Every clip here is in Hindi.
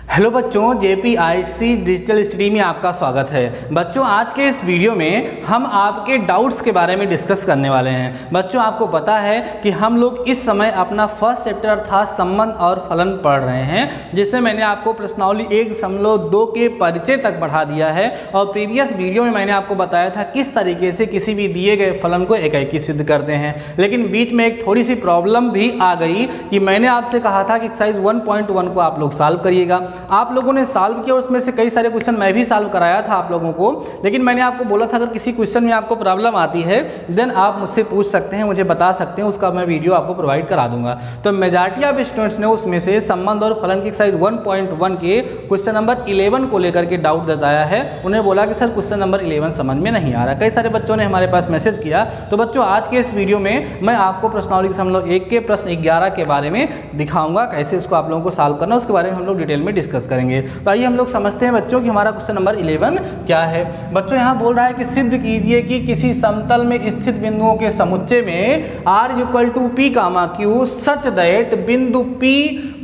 हेलो बच्चों, JPIC डिजिटल स्टडी में आपका स्वागत है। बच्चों, आज के इस वीडियो में हम आपके डाउट्स के बारे में डिस्कस करने वाले हैं। बच्चों, आपको पता है कि हम लोग इस समय अपना फर्स्ट चैप्टर अर्थात संबंध और फलन पढ़ रहे हैं, जिसमें मैंने आपको प्रश्नावली 1.2 के परिचय तक बढ़ा दिया है। और प्रीवियस वीडियो में मैंने आपको बताया था किस तरीके से किसी भी दिए गए फलन को एकाएकी सिद्ध करते हैं। लेकिन बीच में एक थोड़ी सी प्रॉब्लम भी आ गई कि मैंने आपसे कहा था कि एक्सरसाइज 1.1 को आप लोग सॉल्व करिएगा। आप लोगों ने सॉल्व किया, उसमें से कई सारे क्वेश्चन मैं भी सॉल्व कराया था आप लोगों को। लेकिन मैंने आपको बोला था अगर किसी क्वेश्चन में आपको प्रॉब्लम आती है देन आप मुझसे पूछ सकते हैं, मुझे बता सकते हैं, उसका मैं वीडियो आपको प्रोवाइड करा दूंगा। तो मेजॉरिटी ऑफ स्टूडेंट्स ने उसमें से संबंध और फलन की एक्सरसाइज 1.1 के क्वेश्चन नंबर 11 को लेकर के डाउट बताया है। उन्हें बोला कि सर क्वेश्चन नंबर 11 समझ में नहीं आ रहा। कई सारे बच्चों ने हमारे पास मैसेज किया। तो बच्चों, आज के इस वीडियो में मैं आपको प्रश्नावली 1 के प्रश्न 11 के बारे में दिखाऊंगा, कैसे इसको आप लोगों को सॉल्व करना, उसके बारे में हम लोग डिटेल में डिस्कस करेंगे। तो आइए हम लोग समझते हैं बच्चों कि हमारा क्वेश्चन नंबर 11 क्या है। बच्चों, यहाँ बोल रहा है कि सिद्ध कीजिए कि किसी समतल में स्थित बिंदुओं के समुच्चय में r = p, q such that बिंदु P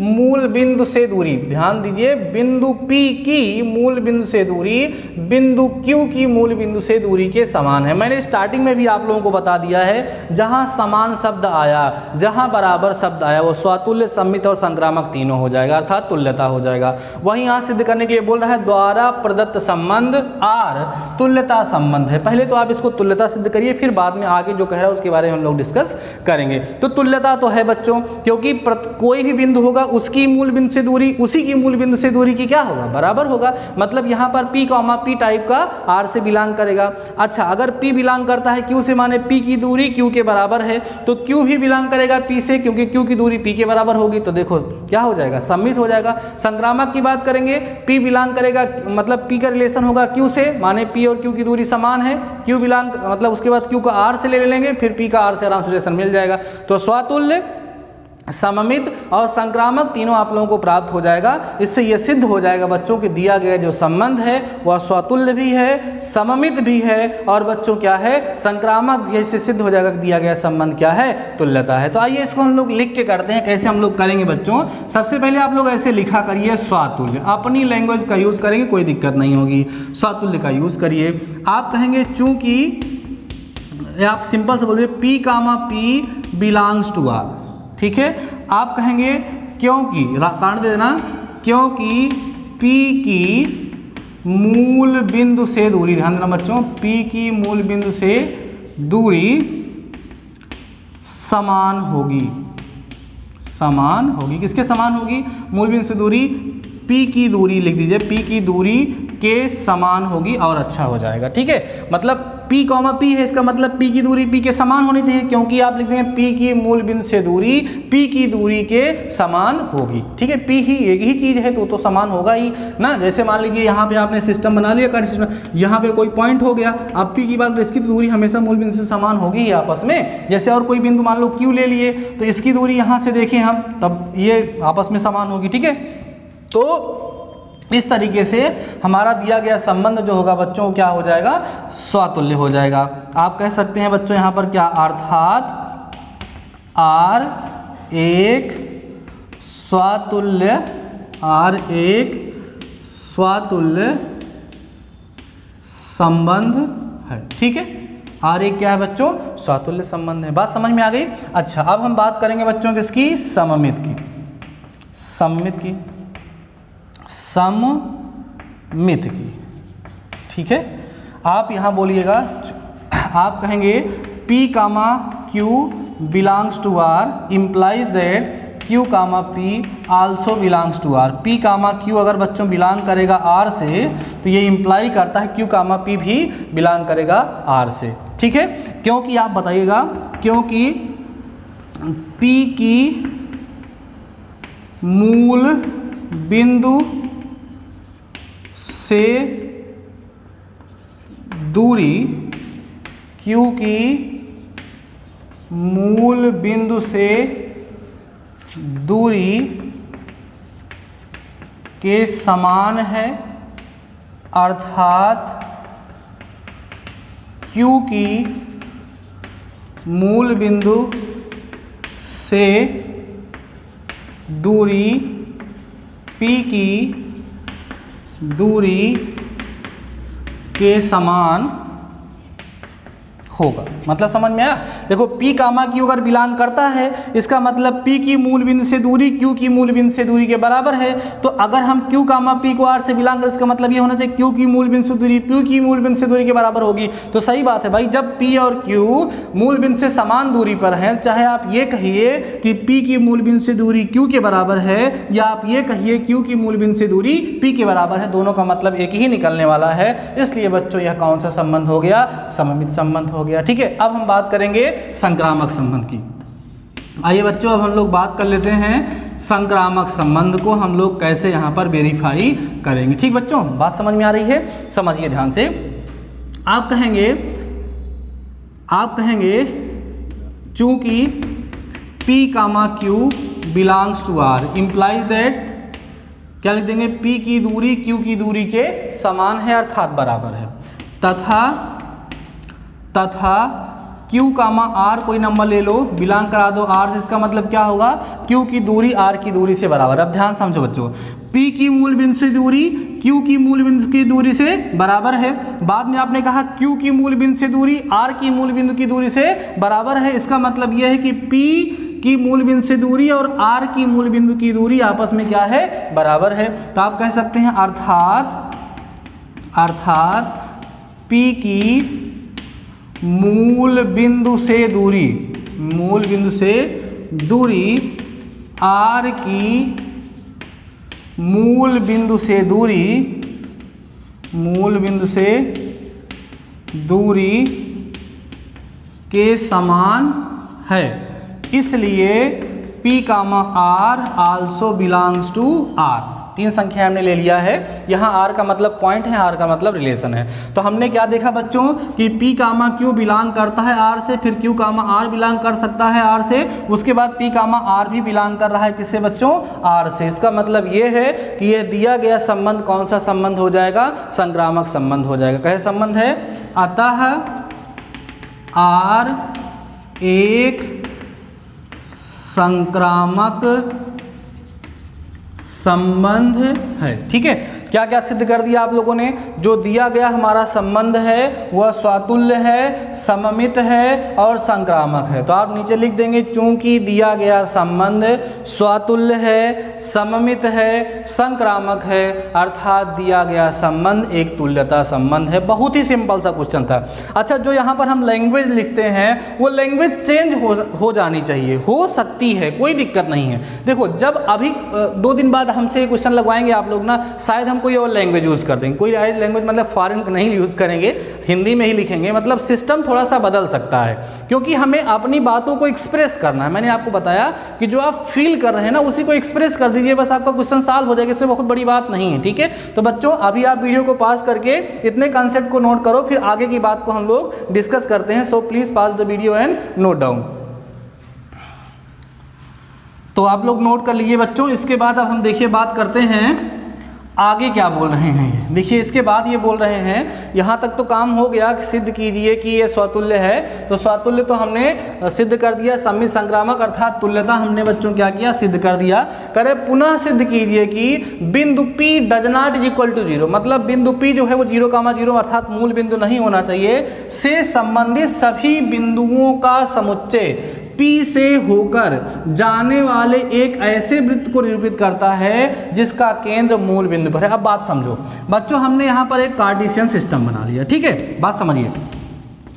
मूल बिंदु से दूरी, ध्यान दीजिए, बिंदु P की मूल बिंदु से दूरी बिंदु Q की मूल बिंदु से दूरी के समान है। मैंने स्टार्टिंग में भी आप लोगों को बता दिया है, जहां समान शब्द आया, जहां बराबर शब्द आया, वो स्वातुल्य, सम्मित और संक्रामक तीनों हो जाएगा, अर्थात तुल्यता हो जाएगा। वहीं यहाँ सिद्ध करने के लिए बोल रहा है द्वारा प्रदत्त संबंध R तुल्यता संबंध है। पहले तो आप इसको तुल्यता सिद्ध करिए, फिर बाद में आगे जो कह रहा है उसके बारे में हम लोग डिस्कस करेंगे। तो तुल्यता तो है बच्चों, क्योंकि कोई भी बिंदु होगा उसकी मूल बिंदु से दूरी उसी की मूल बिंदु से दूरी की क्या होगा, बराबर होगा। मतलब यहाँ पर P, टाइप का R से बिलोंग करेगा। अच्छा, अगर P बिलोंग करता है Q से, माने P की दूरी Q के बराबर है, तो Q भी बिलोंग करेगा P से, क्योंकि Q की दूरी P के बराबर होगी। तो देखो क्या हो जाएगा, सम्मित हो जाएगा। संक्रामक की बात करेंगे, P बिलोंग करेगा, मतलब P का रिलेशन होगा Q से, माने P और Q की दूरी समान है। Q बिलोंग मतलब उसके बाद Q का R से ले लेंगे, फिर P का R से आराम से रिलेशन मिल जाएगा। तो स्वातुल्य, सममित और संक्रामक तीनों आप लोगों को प्राप्त हो जाएगा। इससे यह सिद्ध हो जाएगा बच्चों कि दिया गया जो संबंध है वह स्वातुल्य भी है, सममित भी है और बच्चों क्या है, संक्रामक भी है। इससे सिद्ध हो जाएगा कि दिया गया संबंध क्या है, तुल्यता है। तो आइए इसको हम लोग लिख के करते हैं। कैसे हम लोग करेंगे बच्चों, सबसे पहले आप लोग ऐसे लिखा करिए स्वातुल्य, अपनी लैंग्वेज का यूज करेंगे, कोई दिक्कत नहीं होगी। स्वातुल्य का यूज करिए। आप कहेंगे चूंकि, आप सिंपल से बोलिए P, P belongs to R, ठीक है। आप कहेंगे क्योंकि, कारण दे देना, क्योंकि P की मूल बिंदु से दूरी, ध्यान देना बच्चों, P की मूल बिंदु से दूरी समान होगी। समान होगी, किसके समान होगी, मूल बिंदु से दूरी P की दूरी लिख दीजिए, P की दूरी के समान होगी और अच्छा हो जाएगा, ठीक है। मतलब P, P है, इसका मतलब P की दूरी P के समान होनी चाहिए, क्योंकि आप लिख देंगे P की मूल बिंदु से दूरी P की दूरी के समान होगी, ठीक है। P ही एक ही चीज़ है तो समान होगा ही ना। जैसे मान लीजिए यहाँ पे आपने सिस्टम बना लिया, कर सिस्टम, यहाँ पे कोई पॉइंट हो गया, अब P की बात, इसकी दूरी हमेशा मूल बिंदु से समान होगी ही आपस में। जैसे और कोई बिंदु मान लो Q ले लिए, तो इसकी दूरी यहाँ से देखें हम, तब ये आपस में समान होगी, ठीक है। तो इस तरीके से हमारा दिया गया संबंध जो होगा बच्चों क्या हो जाएगा, स्वातुल्य हो जाएगा। आप कह सकते हैं बच्चों यहाँ पर क्या, अर्थात R एक स्वातुल्य संबंध है, ठीक है। R एक क्या है बच्चों, स्वातुल्य संबंध है। बात समझ में आ गई। अच्छा, अब हम बात करेंगे बच्चों किसकी, सममित की, सममित की, ठीक है। आप यहाँ बोलिएगा, आप कहेंगे P, Q belongs to R implies that Q, P also belongs to R। P, Q अगर बच्चों बिलोंग करेगा R से, तो ये इम्प्लाई करता है Q, P भी बिलोंग करेगा R से, ठीक है। क्योंकि आप बताइएगा, क्योंकि P की मूल बिंदु से दूरी Q की मूल बिंदु से दूरी के समान है, अर्थात Q की मूल बिंदु से दूरी P की दूरी के समान होगा। मतलब समझ में आया? देखो P कामा Q अगर बिलोंग करता है, इसका मतलब P की मूल बिंदु से दूरी Q की मूल बिंदु से दूरी के बराबर है। तो अगर हम Q कामा P को R से बिलोंग करें, इसका मतलब ये होना चाहिए Q की मूल बिंदु से दूरी P की मूल बिंदु से दूरी के बराबर होगी। तो सही बात है भाई, जब P और Q मूल बिंदु से समान दूरी पर हैं, चाहे आप ये कहिए कि P की मूल बिंदु से दूरी Q के बराबर है, या आप ये कहिए Q की मूल बिंदु से दूरी P के बराबर है, दोनों का मतलब एक ही निकलने वाला है। इसलिए बच्चों यह कौन सा संबंध हो गया? सममित संबंध हो गया। ठीक है, अब हम बात करेंगे संक्रामक संबंध की। आइए बच्चों, अब हम लोग बात कर लेते हैं संक्रामक संबंध को हम लोग कैसे यहाँ पर वेरीफाई करेंगे। ठीक बच्चों, बात समझ में आ रही है? समझिए ध्यान से। आप कहेंगे चूंकि P comma Q belongs to R implies that, क्या लिख देंगे? P की दूरी Q की दूरी के समान है अर्थात बराबर है, तथा Q कामा R कोई नंबर ले लो, बिलोंग करा दो R से, इसका मतलब क्या होगा? Q की दूरी R की दूरी से बराबर। अब ध्यान समझो बच्चों, P की मूल बिंदु से दूरी Q की मूल बिंदु की दूरी से बराबर है। बाद में आपने कहा Q की मूल बिंदु से दूरी R की मूल बिंदु की दूरी से बराबर है। इसका मतलब यह है कि P की मूल बिंदु से दूरी और R की मूल बिंदु की दूरी आपस में क्या है? बराबर है। तो आप कह सकते हैं अर्थात P की मूल बिंदु से दूरी R की मूल बिंदु से दूरी के समान है, इसलिए P comma R also belongs to R। 3 संख्या हमने ले लिया है। यहाँ R का मतलब पॉइंट है, R का मतलब रिलेशन है। तो हमने क्या देखा बच्चों कि P कामा Q बिलोंग करता है R से, फिर Q कामा R बिलोंग कर सकता है R से, उसके बाद P कामा R भी बिलोंग कर रहा है किससे बच्चों? R से। इसका मतलब ये है कि यह दिया गया संबंध कौन सा संबंध हो जाएगा? संक्रामक संबंध हो जाएगा। कैसे संबंध है? अतः R एक संक्रामक संबंध है। ठीक है, क्या क्या सिद्ध कर दिया आप लोगों ने? जो दिया गया हमारा संबंध है वह स्वातुल्य है, सममित है और संक्रामक है। तो आप नीचे लिख देंगे चूंकि दिया गया संबंध स्वातुल्य है, सममित है, संक्रामक है, अर्थात दिया गया संबंध एक तुल्यता संबंध है। बहुत ही सिंपल सा क्वेश्चन था। अच्छा, जो यहाँ पर हम लैंग्वेज लिखते हैं वो लैंग्वेज चेंज हो जानी चाहिए, हो सकती है, कोई दिक्कत नहीं है। देखो, जब अभी 2 दिन बाद हमसे क्वेश्चन लगवाएंगे आप लोग ना, शायद हम कोई और लैंग्वेज यूज़ कर देंगे, कोई लैंग्वेज मतलब फॉरेन नहीं यूज़ करेंगे, हिंदी में ही लिखेंगे। मतलब सिस्टम थोड़ा सा बदल सकता है, क्योंकि हमें अपनी बातों को एक्सप्रेस करना है। मैंने आपको बताया कि जो आप फील कर रहे हैं ना उसी को एक्सप्रेस कर दीजिए, बस आपका क्वेश्चन सॉल्व हो जाएगा। इसमें बहुत बड़ी बात नहीं है। ठीक है, तो बच्चों अभी आप वीडियो को पास करके इतने कॉन्सेप्ट को नोट करो, फिर आगे की बात को हम लोग डिस्कस करते हैं। So please pass the video and note down. तो आप लोग नोट कर लीजिए बच्चों। इसके बाद अब हम देखिए बात करते हैं आगे क्या बोल रहे हैं। देखिए इसके बाद ये बोल रहे हैं, यहाँ तक तो काम हो गया कि सिद्ध कीजिए कि ये स्वतुल्य है। तो स्वतुल्य तो हमने सिद्ध कर दिया, सम्मित संक्रामक अर्थात तुल्यता हमने बच्चों क्या किया? सिद्ध कर दिया। करे पुनः सिद्ध कीजिए कि बिंदु P does not is equal to 0, मतलब बिंदु P जो है वो 0,0 अर्थात मूल बिंदु नहीं होना चाहिए, से संबंधित सभी बिंदुओं का समुच्चय P से होकर जाने वाले एक ऐसे वृत्त को निरूपित करता है जिसका केंद्र मूल बिंदु पर है। अब बात समझो बच्चों, हमने यहाँ पर एक कार्टेशियन सिस्टम बना लिया। ठीक है, बात समझिए।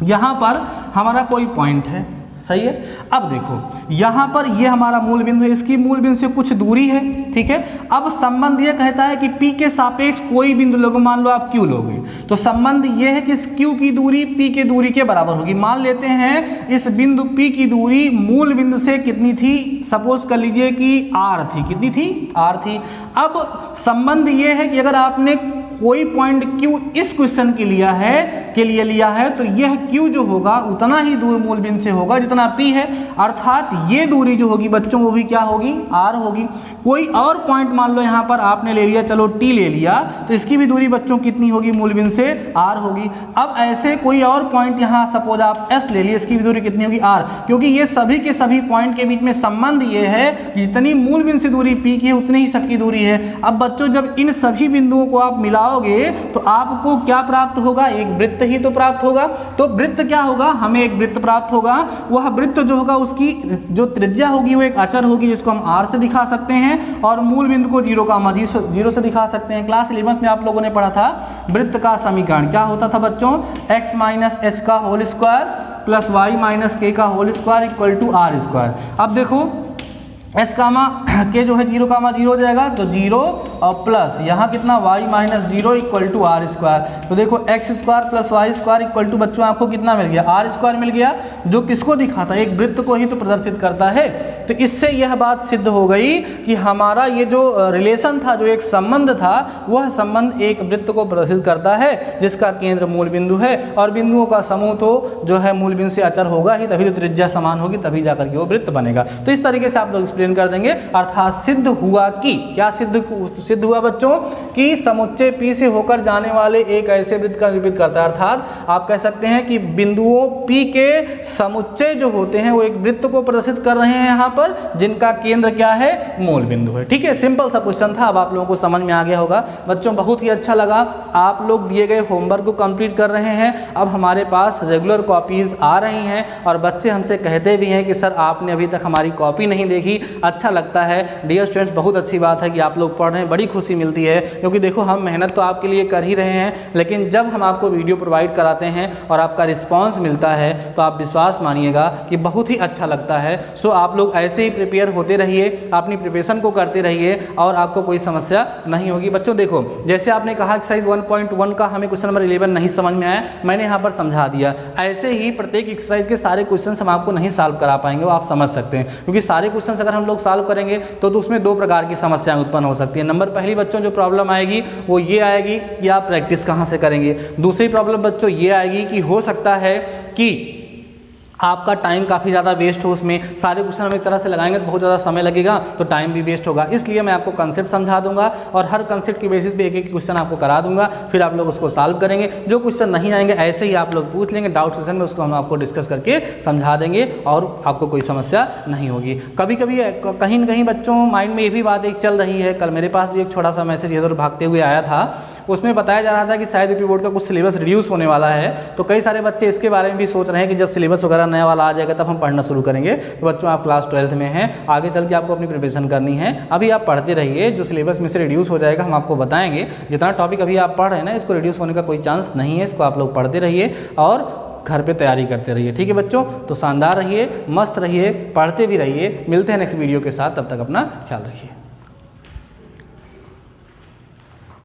यहाँ पर हमारा कोई पॉइंट है, सही है। अब देखो यहाँ पर ये हमारा मूल बिंदु है, इसकी मूल बिंदु से कुछ दूरी है। ठीक है, अब संबंध ये कहता है कि P के सापेक्ष कोई बिंदु लोगे, मान लो आप Q लोगे, तो संबंध ये है कि इस Q की दूरी P के दूरी के बराबर होगी। मान लेते हैं इस बिंदु P की दूरी मूल बिंदु से कितनी थी? सपोज कर लीजिए कि R थी। कितनी थी? R थी। अब संबंध ये है कि अगर आपने कोई पॉइंट Q इस क्वेश्चन के लिए लिया है तो यह Q जो होगा उतना ही दूर मूल बिंदु से होगा जितना P है, अर्थात ये दूरी जो होगी बच्चों वो भी क्या होगी, R होगी। कोई और पॉइंट मान लो यहाँ पर आपने ले लिया, चलो T ले लिया, तो इसकी भी दूरी बच्चों कितनी होगी, मूल बिंदु से R होगी। अब ऐसे कोई और पॉइंट यहाँ सपोज आप S ले लिए, इसकी भी दूरी कितनी होगी, R, क्योंकि ये सभी के सभी पॉइंट के बीच में संबंध ये है कि जितनी मूल बिंदु से दूरी P की है उतनी ही सबकी दूरी है। अब बच्चों जब इन सभी बिंदुओं को आप मिलाओगे तो आपको क्या प्राप्त होगा, एक वृत्त ही तो प्राप्त होगा। तो वृत्त क्या होगा, हमें एक वृत्त प्राप्त होगा। वह वृत्त जो होगा उसकी जो त्रिज्या होगी वो एक अचर होगी जिसको हम R से दिखा सकते हैं और मूल बिंदु को 0 से दिखा सकते हैं। क्लास 11 में आप लोगों ने पढ़ा था वृत्त का समीकरण क्या होता था बच्चों, x माइनस एच का whole square plus y minus k का whole square equal to R square. अब देखो h कामा के जो है 0,0 हो जाएगा तो 0 और प्लस यहाँ कितना y minus 0 equal to R square. तो देखो x square plus y square equal to बच्चों आपको कितना मिल गया, R स्क्वायर मिल गया, जो किसको दिखाता है, एक वृत्त को ही तो प्रदर्शित करता है। तो इससे यह बात सिद्ध हो गई कि हमारा ये जो रिलेशन था, जो एक संबंध था, वह संबंध एक वृत्त को प्रदर्शित करता है जिसका केंद्र मूल बिंदु है और बिंदुओं का समूह तो जो है मूल बिंदु से अचर होगा ही, तभी तो त्रिज्या समान होगी, तभी जाकर के वो वृत्त बनेगा। तो इस तरीके से आप लोग एक्सप्लेन कर देंगे। अर्थात सिद्ध हुआ कि क्या सिद्ध हुआ बच्चों कि समुच्चय P से होकर जाने वाले एक ऐसे वृत्त का निरूपित करता है। अर्थात आप कह सकते हैं कि बिंदुओं P के समुच्चय जो होते हैं वो एक वृत्त को प्रदर्शित कर रहे हैं यहाँ पर, जिनका केंद्र क्या है, मूल बिंदु है। ठीक है, सिंपल सा क्वेश्चन था, अब आप लोगों को समझ में आ गया होगा। बच्चों बहुत ही अच्छा लगा, आप लोग दिए गए होमवर्क को कंप्लीट कर रहे हैं। अब हमारे पास रेगुलर कॉपीज आ रही हैं और बच्चे हमसे कहते भी हैं कि सर आपने अभी तक हमारी कॉपी नहीं देखी। अच्छा लगता है डियर स्टूडेंट्स, बहुत अच्छी बात है कि आप लोग पढ़ रहे हैं, बड़ी खुशी मिलती है, क्योंकि देखो हम मेहनत तो आपके लिए कर ही रहे हैं, लेकिन जब हम आपको वीडियो प्रोवाइड कराते हैं और आपका रिस्पांस मिलता है तो आप विश्वास मानिएगा कि बहुत ही अच्छा लगता है। सो आप लोग ऐसे ही प्रिपेयर होते रहिए, अपनी प्रिपरेशन को करते रहिए और आपको कोई समस्या नहीं होगी। बच्चों देखो, जैसे आपने कहा एक्सरसाइज 1.1 का हमें क्वेश्चन नंबर 11 नहीं समझ में आया, मैंने यहाँ पर समझा दिया। ऐसे ही प्रत्येक एक्सरसाइज के सारे क्वेश्चन हम आपको नहीं सॉल्व करा पाएंगे, वो आप समझ सकते हैं, क्योंकि सारे क्वेश्चन अगर हम लोग सॉल्व करेंगे तो उसमें दो प्रकार की समस्याएं उत्पन्न हो सकती है। नंबर पहली बच्चों जो प्रॉब्लम आएगी वो ये आएगी कि आप प्रैक्टिस कहाँ से करेंगे। दूसरी प्रॉब्लम बच्चों ये आएगी कि हो सकता है कि आपका टाइम काफ़ी ज़्यादा वेस्ट हो, उसमें सारे क्वेश्चन हम एक तरह से लगाएंगे तो बहुत ज़्यादा समय लगेगा, तो टाइम भी वेस्ट होगा। इसलिए मैं आपको कंसेप्ट समझा दूंगा और हर कंसेप्ट की बेसिस पे एक एक क्वेश्चन आपको करा दूंगा, फिर आप लोग उसको सॉल्व करेंगे। जो क्वेश्चन नहीं आएंगे ऐसे ही आप लोग पूछ लेंगे डाउट सेशन में, उसको हम आपको डिस्कस करके समझा देंगे और आपको कोई समस्या नहीं होगी। कभी कभी कहीं न कहीं बच्चों माइंड में ये भी बात एक चल रही है, कल मेरे पास भी एक छोटा सा मैसेज इधर भागते हुए आया था, उसमें बताया जा रहा था कि शायद यूपी बोर्ड का कुछ सिलेबस रिड्यूस होने वाला है। तो कई सारे बच्चे इसके बारे में भी सोच रहे हैं कि जब सिलेबस वगैरह नया वाला आ जाएगा तब हम पढ़ना शुरू करेंगे। तो बच्चों आप क्लास 12th में हैं, आगे चल के आपको अपनी प्रिपरेशन करनी है, अभी आप पढ़ते रहिए। जो सिलेबस में से रिड्यूस हो जाएगा हम आपको बताएंगे। जितना टॉपिक अभी आप पढ़ रहे हैं ना, इसको रिड्यूस होने का कोई चांस नहीं है, इसको आप लोग पढ़ते रहिए और घर पे तैयारी करते रहिए। ठीक है बच्चों, तो शानदार रहिए, मस्त रहिए, पढ़ते भी रहिए। मिलते हैं नेक्स्ट वीडियो के साथ, तब तक अपना ख्याल रखिए।